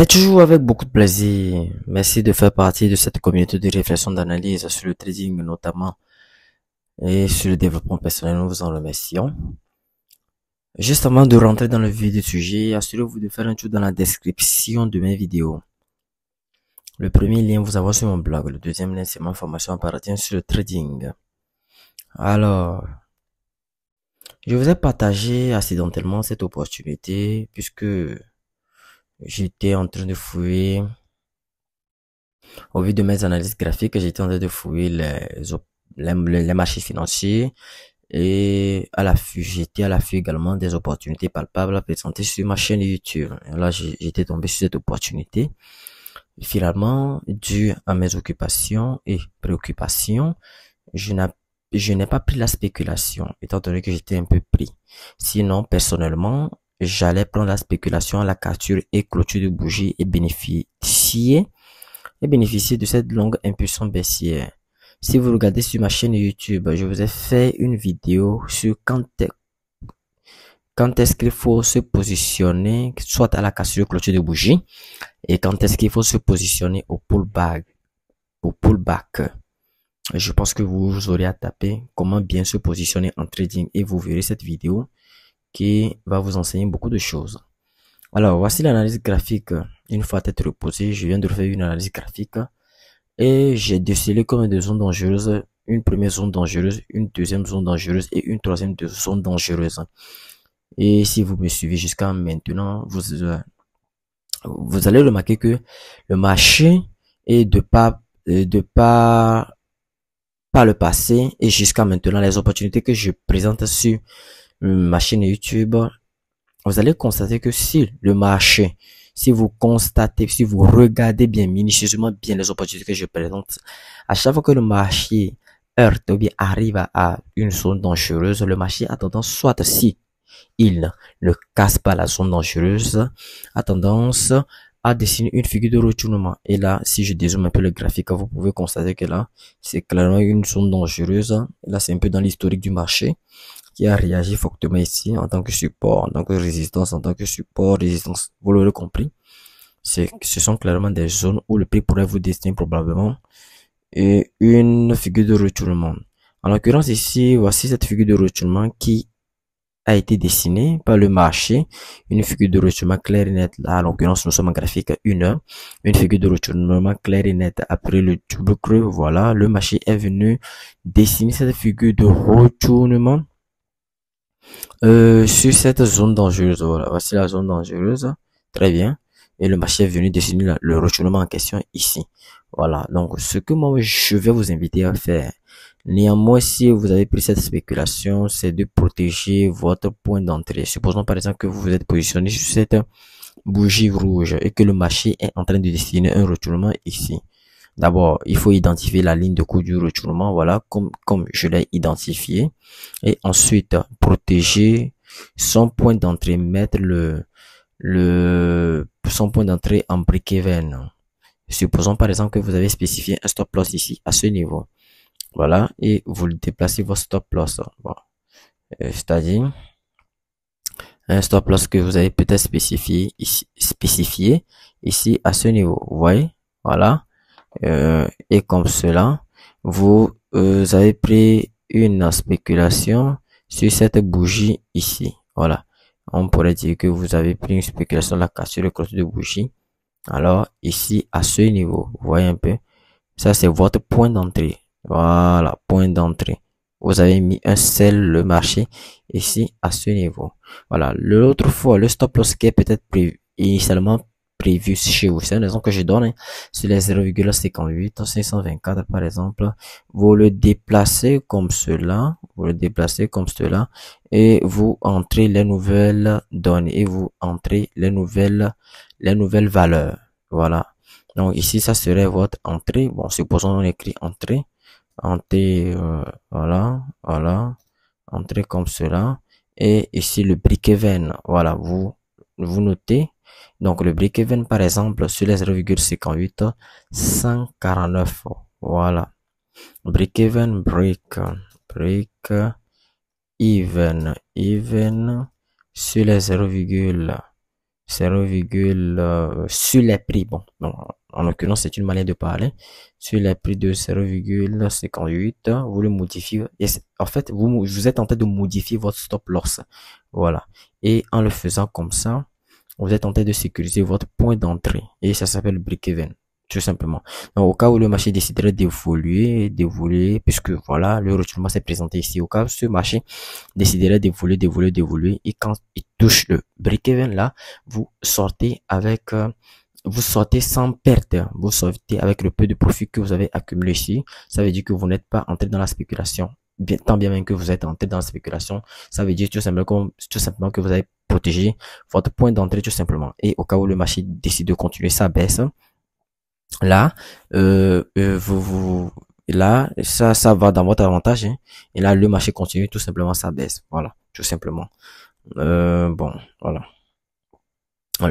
C'est toujours avec beaucoup de plaisir. Merci de faire partie de cette communauté de réflexion d'analyse sur le trading notamment et sur le développement personnel. Nous vous en remercions. Juste avant de rentrer dans le vif du sujet, assurez-vous de faire un tour dans la description de mes vidéos. Le premier lien vous envoie sur mon blog. Le deuxième lien, c'est ma formation appartient sur le trading. Alors, je vous ai partagé accidentellement cette opportunité puisque j'étais en train de fouiller. Au vu de mes analyses graphiques, j'étais en train de fouiller les marchés financiers et j'étais à l'affût également des opportunités palpables à présenter sur ma chaîne YouTube. Et là, j'étais tombé sur cette opportunité. Et finalement, dû à mes occupations et préoccupations, je n'ai pas pris la spéculation, étant donné que j'étais un peu pris. Sinon, personnellement, j'allais prendre la spéculation à la capture et clôture de bougie et bénéficier de cette longue impulsion baissière. Si vous regardez sur ma chaîne YouTube, je vous ai fait une vidéo sur quand est-ce qu'il faut se positionner, soit à la cassure clôture de bougie, et quand est-ce qu'il faut se positionner au pullback. Je pense que vous aurez à taper comment bien se positionner en trading et vous verrez cette vidéo qui va vous enseigner beaucoup de choses. Alors, voici l'analyse graphique. Une fois tête reposée, je viens de refaire une analyse graphique et j'ai décelé comme des zones dangereuses, une première zone dangereuse, une deuxième zone dangereuse et une troisième zone dangereuse. Et si vous me suivez jusqu'à maintenant, vous allez remarquer que le marché est par le passé et jusqu'à maintenant, les opportunités que je présente sur ma chaîne YouTube, vous allez constater que si vous regardez bien, minutieusement bien les opportunités que je présente, à chaque fois que le marché heurte ou bien arrive à une zone dangereuse, le marché a tendance, soit si il ne casse pas la zone dangereuse, a tendance à dessiner une figure de retournement. Et là, si je dézoome un peu le graphique, vous pouvez constater que là, c'est clairement une zone dangereuse. Là, c'est un peu dans l'historique du marché qui a réagi fortement ici en tant que support, en tant que résistance, en tant que support, résistance. Vous l'aurez compris. Ce sont clairement des zones où le prix pourrait vous dessiner probablement et une figure de retournement. En l'occurrence ici, voici cette figure de retournement qui a été dessinée par le marché. Une figure de retournement claire et nette. Là, en l'occurrence, nous sommes en graphique 1 heure. Une figure de retournement claire et nette après le double creux. Voilà, le marché est venu dessiner cette figure de retournement sur cette zone dangereuse. Voilà, voici la zone dangereuse. Très bien. Et le marché est venu dessiner le retournement en question ici. Voilà. Donc, ce que moi, je vais vous inviter à faire. Néanmoins, si vous avez pris cette spéculation, c'est de protéger votre point d'entrée. Supposons par exemple que vous vous êtes positionné sur cette bougie rouge et que le marché est en train de dessiner un retournement ici. D'abord, il faut identifier la ligne de cours du retournement, voilà, comme je l'ai identifié. Et ensuite, protéger son point d'entrée, mettre son point d'entrée en break-even. Supposons par exemple que vous avez spécifié un stop loss ici, à ce niveau. Voilà, et vous déplacez votre stop loss. Bon. C'est-à-dire, un stop loss que vous avez peut-être spécifié ici, à ce niveau. Vous voyez? Voilà. Et comme cela, vous avez pris une spéculation sur cette bougie ici. Voilà. On pourrait dire que vous avez pris une spéculation là sur le clôture de bougie. Alors, ici, à ce niveau, vous voyez un peu, ça c'est votre point d'entrée. Voilà, point d'entrée. Vous avez mis un sell le marché ici, à ce niveau. Voilà. L'autre fois, le stop loss qui est peut-être initialement prévu chez vous. C'est une raison que je donne, hein, sur les 0,58, 524 par exemple. Vous le déplacez comme cela. Et vous entrez les nouvelles données et vous entrez les nouvelles valeurs. Voilà. Donc ici, ça serait votre entrée. Bon, supposons on écrit entrée. Voilà. Entrée comme cela. Et ici, le break-even. Voilà, vous notez. Donc, le break-even, par exemple, sur les 0,58, 149. Voilà. Break-even, break-even, sur les 0,58. sur les prix. Bon, en l'occurrence, c'est une manière de parler. Sur les prix de 0,58, vous le modifiez. Et en fait, vous êtes en train de modifier votre stop loss. Voilà. Et en le faisant comme ça, vous êtes en train de sécuriser votre point d'entrée. Et ça s'appelle break-even. Tout simplement. Donc, au cas où le marché déciderait d'évoluer, puisque voilà, le retournement s'est présenté ici. Au cas où ce marché déciderait d'évoluer, et quand il touche le break-even là, vous sortez avec, vous sortez sans perte. Vous sortez avec le peu de profit que vous avez accumulé ici. Ça veut dire que vous n'êtes pas entré dans la spéculation. Tant bien même que vous êtes entré dans la spéculation, ça veut dire tout simplement que vous avez protégé votre point d'entrée tout simplement. Et au cas où le marché décide de continuer sa baisse, là, là, ça va dans votre avantage, hein. Et là, le marché continue tout simplement sa baisse. Voilà, tout simplement. Bon, voilà.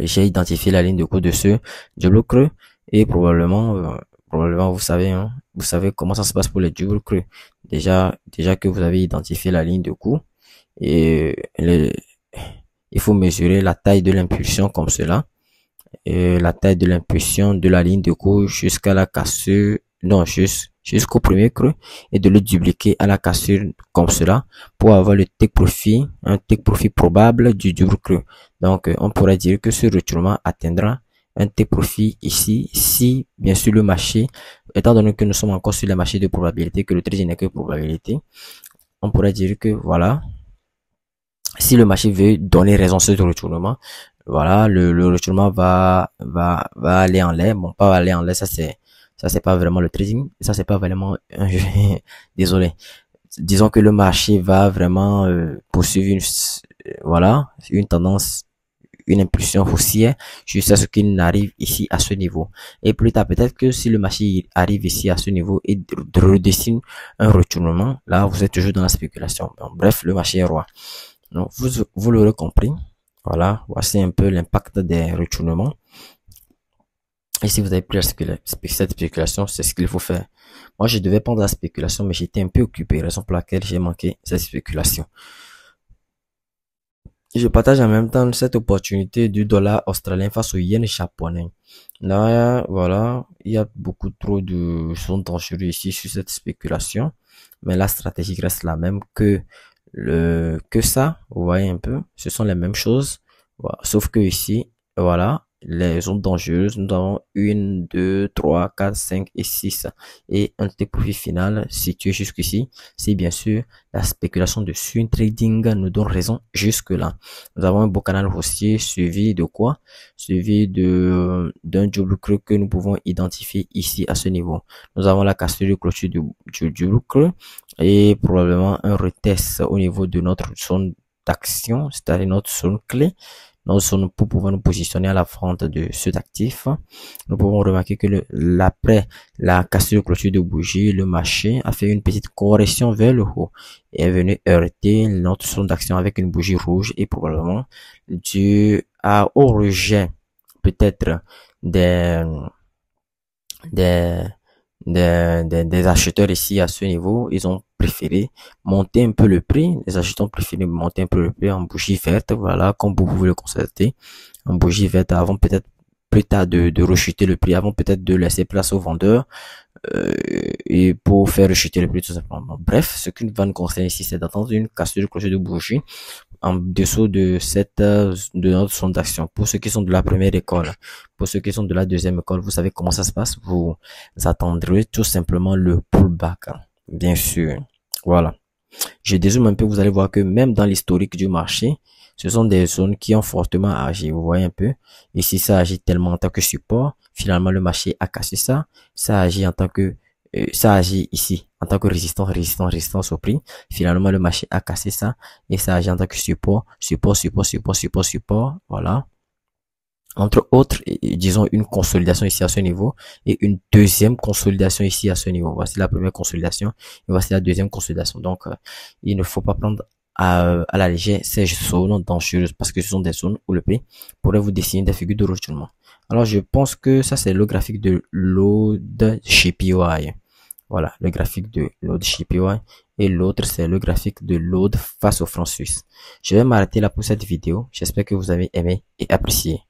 J'ai identifié la ligne de cours de ce double creux et probablement, vous savez, hein, vous savez comment ça se passe pour les double creux. Déjà que vous avez identifié la ligne de cours et il faut mesurer la taille de l'impulsion comme cela. Et la taille de l'impulsion de la ligne de cours jusqu'à la cassure, non, jusqu'au premier creux et de le dupliquer à la cassure comme cela pour avoir le take profit, un take profit probable du double creux. Donc, on pourrait dire que ce retournement atteindra un take profit ici, si bien sûr le marché, étant donné que nous sommes encore sur les marchés de probabilité, que le trading n'est que probabilité, on pourrait dire que voilà, si le marché veut donner raison à ce retournement, voilà, le retournement va aller en l'air. Bon, pas aller en l'air, ça c'est pas vraiment le trading. Ça c'est pas vraiment un jeu. Désolé. Disons que le marché va vraiment poursuivre voilà, une tendance, une impulsion haussière jusqu'à ce qu'il n'arrive ici à ce niveau. Et plus tard, peut-être que si le marché arrive ici à ce niveau et redessine un retournement, là vous êtes toujours dans la spéculation. Bon, bref, le marché est roi. Donc, vous l'aurez compris. Voilà, voici un peu l'impact des retournements. Et si vous avez pris cette spéculation, c'est ce qu'il faut faire. Moi, je devais prendre la spéculation, mais j'étais un peu occupé, raison pour laquelle j'ai manqué cette spéculation. Je partage en même temps cette opportunité du dollar australien face au yen japonais. Là, voilà, il y a beaucoup trop de zones dangereuses ici sur cette spéculation, mais la stratégie reste la même que ça. Vous voyez un peu, ce sont les mêmes choses, voilà. Sauf que ici, voilà, les zones dangereuses, nous avons 1, 2, 3, 4, 5 et 6. Et un take profit final situé jusqu'ici, c'est bien sûr la spéculation de swing trading nous donne raison jusque là. Nous avons un beau canal haussier suivi de quoi? Suivi d'un double creux que nous pouvons identifier ici à ce niveau. Nous avons la cassure de clôture du double creux et probablement un retest au niveau de notre zone d'action, c'est-à-dire notre zone clé. Pour pouvoir nous positionner à la vente de cet actif. Nous pouvons remarquer que après la cassure de clôture de bougie, le marché a fait une petite correction vers le haut et est venu heurter notre zone d'action avec une bougie rouge et probablement dû au rejet peut-être des, des, des acheteurs ici à ce niveau. Ils ont préféré monter un peu le prix. Les acheteurs ont préféré monter un peu le prix en bougie verte. Voilà, comme vous pouvez le constater. En bougie verte avant peut-être plus tard de rechuter le prix, avant peut-être de laisser place aux vendeurs et pour faire rechuter le prix tout simplement. Bref, ce qui va nous concerner ici, c'est d'attendre une cassure de clocher de bougie en dessous de de notre zone d'action. Pour ceux qui sont de la première école, pour ceux qui sont de la deuxième école, vous savez comment ça se passe. Vous attendrez tout simplement le pullback, hein, bien sûr. Voilà. Je dézoome un peu, vous allez voir que même dans l'historique du marché, ce sont des zones qui ont fortement agi. Vous voyez un peu. Ici, ça agit tellement en tant que support. Finalement, le marché a cassé ça. Ça agit en tant que ça agit ici en tant que résistance au prix. Finalement, le marché a cassé ça et ça agit en tant que support. Voilà. Entre autres, disons une consolidation ici à ce niveau et une deuxième consolidation ici à ce niveau. Voici la première consolidation et voici la deuxième consolidation. Donc, il ne faut pas prendre à la légère ces zones dangereuses parce que ce sont des zones où le prix pourrait vous dessiner des figures de retournement. Alors, je pense que ça, c'est le graphique de l'OD JPY. Voilà, le graphique de l'OD JPY et l'autre c'est le graphique de l'aude face au franc suisse. Je vais m'arrêter là pour cette vidéo. J'espère que vous avez aimé et apprécié.